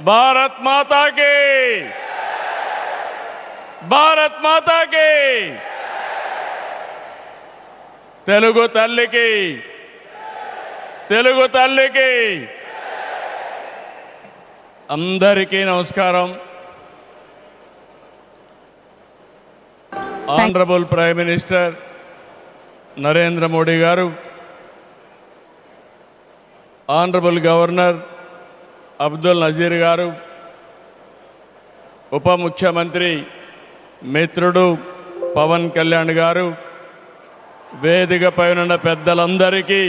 భారత్ మాతా కి భారత్ మాతా కి తెలుగు తల్లికి తెలుగు తల్లికి అందరికీ నమస్కారం. Honourable prime minister Narendra Modi గారు, ఆనరబుల్ గవర్నర్ అబ్దుల్ నజీర్ గారు, ఉప ముఖ్యమంత్రి మిత్రుడు పవన్ కళ్యాణ్ గారు, వేదిక పైన పెద్దలందరికీ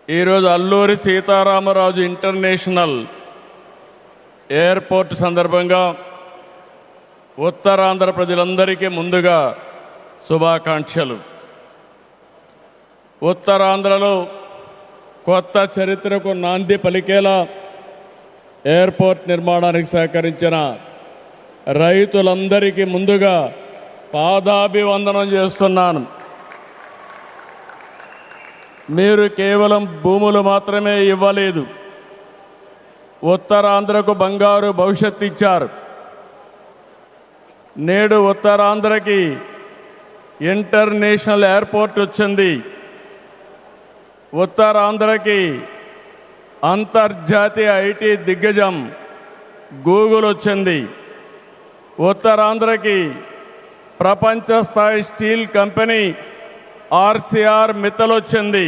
ఈరోజు అల్లూరి సీతారామరాజు ఇంటర్నేషనల్ ఎయిర్పోర్ట్ సందర్భంగా ఉత్తరాంధ్ర ప్రజలందరికీ ముందుగా శుభాకాంక్షలు. ఉత్తరాంధ్రలో కొత్త చరిత్రకు నాంది పలికేలా ఎయిర్పోర్ట్ నిర్మాణానికి సహకరించిన రైతులందరికీ ముందుగా పాదాభివందనం చేస్తున్నాను. మీరు కేవలం భూములు మాత్రమే ఇవ్వలేదు, ఉత్తరాంధ్రకు బంగారు భవిష్యత్తు ఇచ్చారు. నేడు ఉత్తరాంధ్రకి ఇంటర్నేషనల్ ఎయిర్పోర్ట్ వచ్చింది. ఉత్తరాంధ్రకి అంతర్జాతీయ ఐటీ దిగ్గజం గూగుల్ వచ్చింది. ఉత్తరాంధ్రకి ప్రపంచ స్థాయి స్టీల్ కంపెనీ ఆర్సీఆర్ మిత్తల్ వచ్చింది.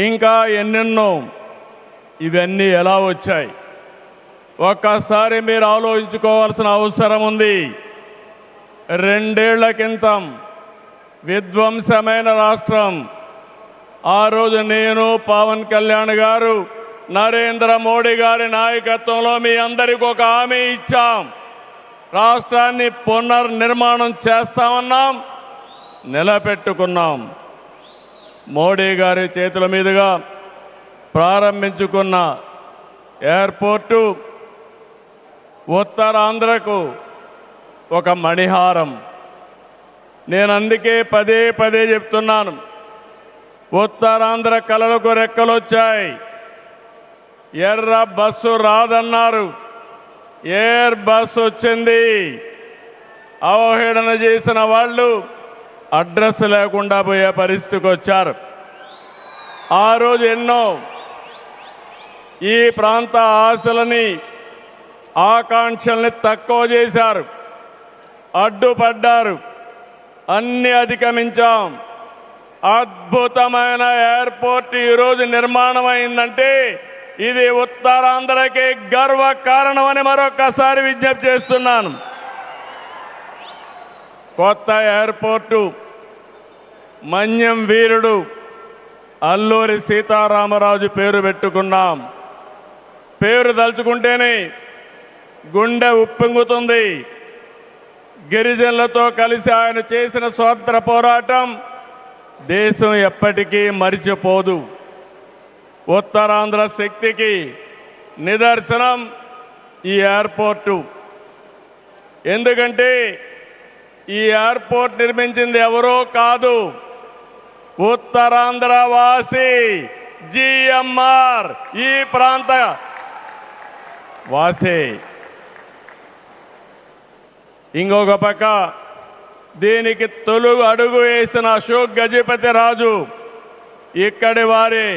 ఇంకా ఎన్నెన్నో. ఇవన్నీ ఎలా వచ్చాయి? ఒక్కసారి మీరు ఆలోచించుకోవాల్సిన అవసరం ఉంది. 2 ఏళ్ల క్రితం విధ్వంసమైన రాష్ట్రం. ఆ రోజు నేను, పవన్ కళ్యాణ్ గారు, నరేంద్ర మోడీ గారి నాయకత్వంలో మీ అందరికీ ఒక హామీ ఇచ్చాం. రాష్ట్రాన్ని పునర్నిర్మాణం చేస్తామన్నాం, నిలబెట్టుకున్నాం. మోడీ గారి చేతుల మీదుగా ప్రారంభించుకున్న ఎయిర్పోర్టు ఉత్తరాంధ్రకు ఒక మణిహారం. నేను అందుకే పదే పదే చెప్తున్నాను, ఉత్తరాంధ్ర కళలకు రెక్కలొచ్చాయి. ఎర్ర బస్సు రాదన్నారు, ఎయిర్ బస్సు వచ్చింది. అవహేళన చేసిన వాళ్ళు అడ్రస్ లేకుండా పోయే పరిస్థితికి వచ్చారు. ఆ రోజు ఎన్నో ఈ ప్రాంత ఆశలని, ఆకాంక్షల్ని తక్కువ చేశారు, అడ్డుపడ్డారు. అన్ని అధిగమించాం. అద్భుతమైన ఎయిర్పోర్ట్ ఈరోజు నిర్మాణం అయిందంటే ఇది ఉత్తరాంధ్రకి గర్వ కారణమని మరొకసారి విజ్ఞప్తి చేస్తున్నాను. కొత్త ఎయిర్పోర్టు మన్యం వీరుడు అల్లూరి సీతారామరాజు పేరు పెట్టుకున్నాం. పేరు తలుచుకుంటేనే గుండె ఉప్పొంగుతుంది. గిరిజనులతో కలిసి ఆయన చేసిన స్వాతంత్ర పోరాటం దేశం ఎప్పటికీ మరిచిపోదు. ఉత్తరాంధ్ర శక్తికి నిదర్శనం ఈ ఎయిర్పోర్టు. ఎందుకంటే ఈ ఎయిర్పోర్ట్ నిర్మించింది ఎవరో కాదు, ఉత్తరాంధ్ర వాసి జిఎంఆర్, ఈ ప్రాంత వాసి. ఇంకొక పక్క దీనికి తొలుగు అడుగు వేసిన అశోక్ గజపతి రాజు ఇక్కడి వారే.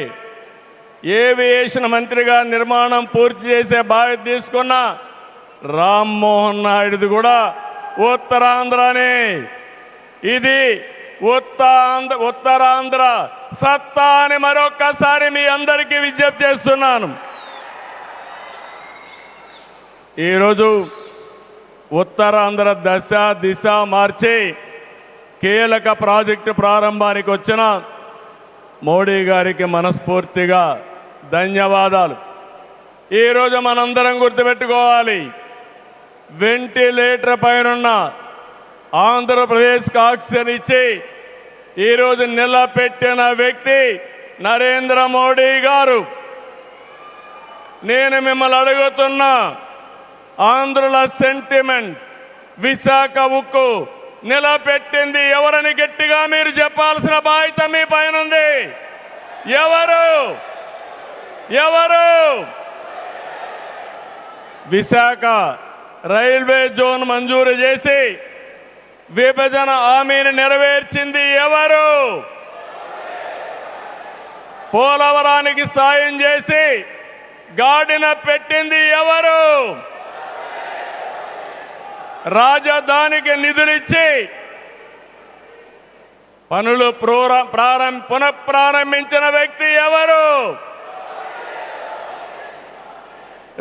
ఏవియేషన్ మంత్రిగా నిర్మాణం పూర్తి చేసే బాధ్యత తీసుకున్న రామ్మోహన్ నాయుడుది కూడా ఉత్తరాంధ్రనే. ఇది ఉత్తరాంధ్ర సత్తా అని మరొక్కసారి మీ అందరికీ విజ్ఞప్తి చేస్తున్నాను. ఈరోజు ఉత్తరాంధ్ర దశ దిశ మార్చి కీలక ప్రాజెక్టు ప్రారంభానికి వచ్చిన మోడీ గారికి మనస్ఫూర్తిగా ధన్యవాదాలు. ఈరోజు మనందరం గుర్తుపెట్టుకోవాలి, వెంటిలేటర్ పైన ఆంధ్రప్రదేశ్కి ఆక్సిజన్ ఇచ్చి ఈరోజు నిలబెట్టిన వ్యక్తి నరేంద్ర మోడీ గారు. నేను మిమ్మల్ని అడుగుతున్నా, ఆంధ్రుల సెంటిమెంట్ విశాఖ ఉక్కు నిలబెట్టింది ఎవరని గట్టిగా మీరు చెప్పాల్సిన బాధ్యత మీ పైన ఉంది. ఎవరు ఎవరు విశాఖ రైల్వే జోన్ మంజూరు చేసి విభజన హామీని నెరవేర్చింది ఎవరు? పోలవరానికి సాయం చేసి గాడిన పెట్టింది ఎవరు? రాజధానికి నిధులిచ్చి పనులు పునఃప్రారంభించిన వ్యక్తి ఎవరు?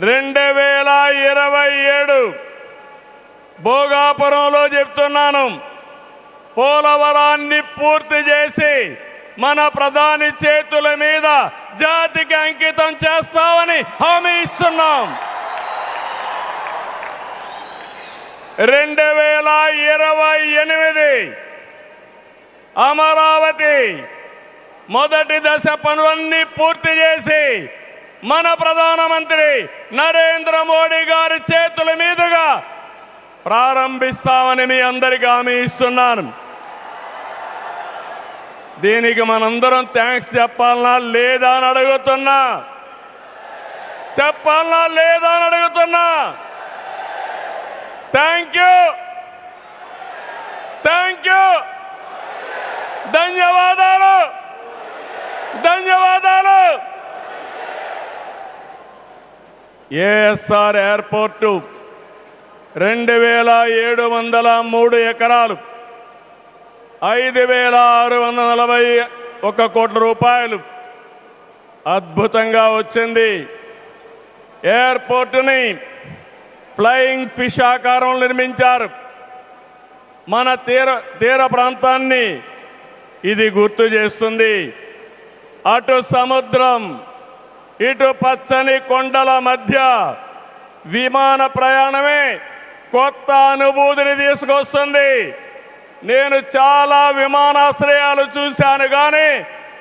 2027 భోగాపురంలో చెప్తున్నాను, పోలవరాన్ని పూర్తి చేసి మన ప్రధాని చేతుల మీద జాతికి అంకితం చేస్తామని హామీ ఇస్తున్నాం. 2028 అమరావతి మొదటి దశ పనులన్నీ పూర్తి చేసి మన ప్రధానమంత్రి నరేంద్ర మోడీ గారి చేతుల మీదుగా ప్రారంభిస్తామని మీ అందరికీ హామీ ఇస్తున్నాను. దీనికి మనందరం థ్యాంక్స్ చెప్పాలనా లేదా అని అడుగుతున్నా. చెప్పాలనా లేదా అని అడుగుతున్నా. థ్యాంక్ యూ, థ్యాంక్ యూ, ధన్యవాదాలు, ధన్యవాదాలు. ఏఎస్ఆర్ ఎయిర్పోర్టు 2703 ఎకరాలు, 5641 కోట్ల రూపాయలు అద్భుతంగా వచ్చింది. ఎయిర్పోర్టుని ఫ్లయింగ్ ఫిష్ ఆకారంలో నిర్మించారు. మన తీర ప్రాంతాన్ని ఇది గుర్తు చేస్తుంది. అటు సముద్రం, ఇటు పచ్చని కొండల మధ్య విమాన ప్రయాణమే కొత్త అనుభూతిని తీసుకొస్తుంది. నేను చాలా విమానాశ్రయాలు చూశాను, కానీ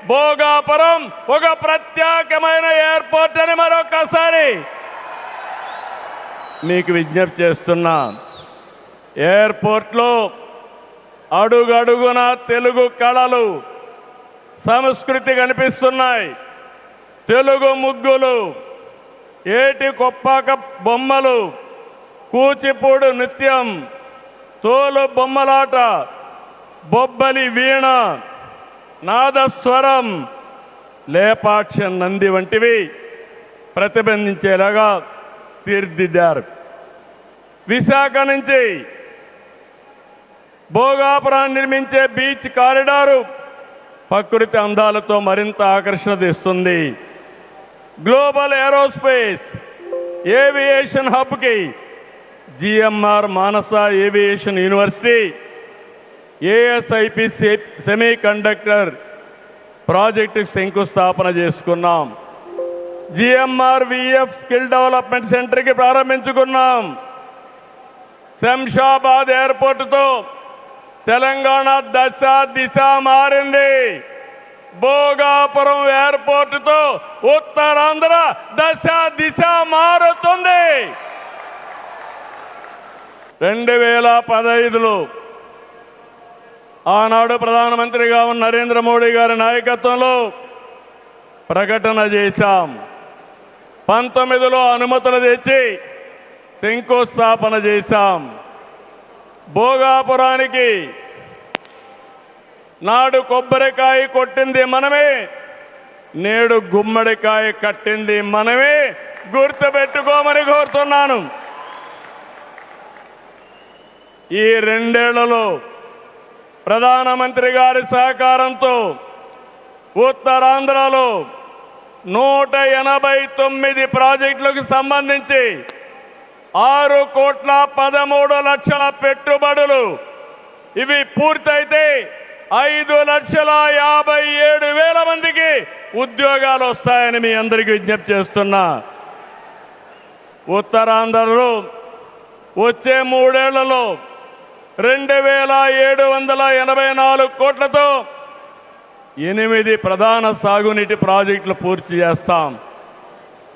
భోగాపురం ఒక ప్రత్యేకమైన ఎయిర్పోర్ట్ అని మరొకసారి మీకు విజ్ఞప్తి చేస్తున్నా. ఎయిర్పోర్ట్లో అడుగడుగున తెలుగు కళలు, సంస్కృతి కనిపిస్తున్నాయి. తెలుగు ముగ్గులు, ఏటి కొప్పాక బొమ్మలు, కూచిపూడి నృత్యం, తోలు బొమ్మలాట, బొబ్బలి వీణ, నాదస్వరం, లేపాక్ష నంది వంటివి ప్రతిబింబించేలాగా తీర్చిదిద్దారు. విశాఖ నుంచి భోగాపురాన్ని నిర్మించే బీచ్ కారిడారు ప్రకృతి అందాలతో మరింత ఆకర్షణ తెస్తుంది. గ్లోబల్ ఏరోస్పేస్ ఏవియేషన్ హబ్కి GMR Mansas aviation university, ASIP semiconductor ప్రాజెక్టుకు శంకుస్థాపన చేసుకున్నాం. జిఎంఆర్ విఎఫ్ స్కిల్ డెవలప్మెంట్ సెంటర్కి ప్రారంభించుకున్నాం. శంషాబాద్ ఎయిర్పోర్టుతో తెలంగాణ దశ దిశ మారింది. భోగాపురం ఎయిర్పోర్టుతో ఉత్తరాంధ్ర దశ దిశ మారుతుంది. 2015లో ఆనాడు ప్రధానమంత్రిగా ఉన్న నరేంద్ర మోడీ గారి నాయకత్వంలో ప్రకటన చేశాం. 19లో అనుమతులు తెచ్చి శంకుస్థాపన చేశాం. భోగాపురానికి నాడు కొబ్బరికాయ కొట్టింది మనమే, నేడు గుమ్మడికాయ కట్టింది మనమే. గుర్తుపెట్టుకోమని కోరుతున్నాను. ఈ 2 ఏళ్లలో ప్రధానమంత్రి గారి సహకారంతో ఉత్తరాంధ్రలో 189 ప్రాజెక్టులకు సంబంధించి 6,13,00,000 పెట్టుబడులు. ఇవి పూర్తయితే 5,57,000 మందికి ఉద్యోగాలు వస్తాయని మీ అందరికీ విజ్ఞప్తి చేస్తున్నా. ఉత్తరాంధ్రలో వచ్చే 3 ఏళ్లలో 2,784 కోట్లతో 8 ప్రధాన సాగునీటి ప్రాజెక్టులు పూర్తి చేస్తాం.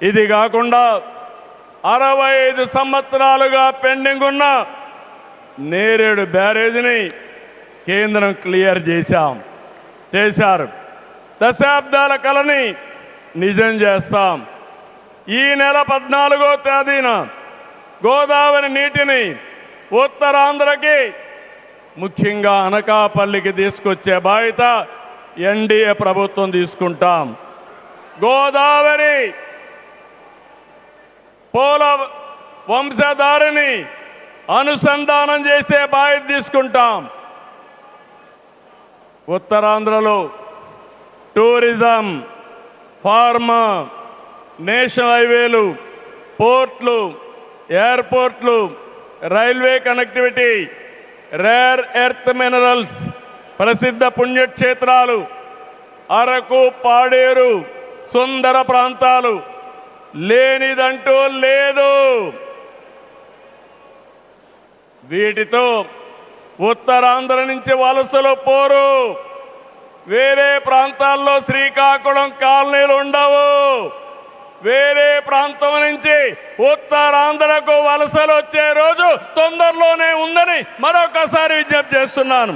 ఇది కాకుండా 65 సంవత్సరాలుగా పెండింగ్ ఉన్న నేరేడు బ్యారేజీని కేంద్రం క్లియర్ చేశారు. దశాబ్దాల కలని నిజం చేస్తాం. ఈ నెల 14వ తేదీన గోదావరి నీటిని ఉత్తరాంధ్రకి ముఖ్యంగా అనకాపల్లికి తీసుకొచ్చే బాధ్యత ఎన్డీఏ ప్రభుత్వం తీసుకుంటాం. గోదావరి పోల వంశధారిని అనుసంధానం చేసే బాధ్యత తీసుకుంటాం. ఉత్తరాంధ్రలో టూరిజం, ఫార్మా, నేషనల్ హైవేలు, పోర్ట్లు, ఎయిర్పోర్ట్లు, railway connectivity, rare earth minerals, ప్రసిద్ధ పుణ్యక్షేత్రాలు, అరకు, పాడేరు, సుందర ప్రాంతాలు లేనిదంటూ లేదు. వీటితో ఉత్తరాంధ్ర నుంచి వలసలు పోరు. వేరే ప్రాంతాల్లో శ్రీకాకుళం కాలనీలు ఉండవు. వేరే ప్రాంతం నుంచి ఉత్తరాంధ్రకు వలసలు వచ్చే రోజు తొందరలోనే ఉందని మరొకసారి విజ్ఞప్తి చేస్తున్నాను.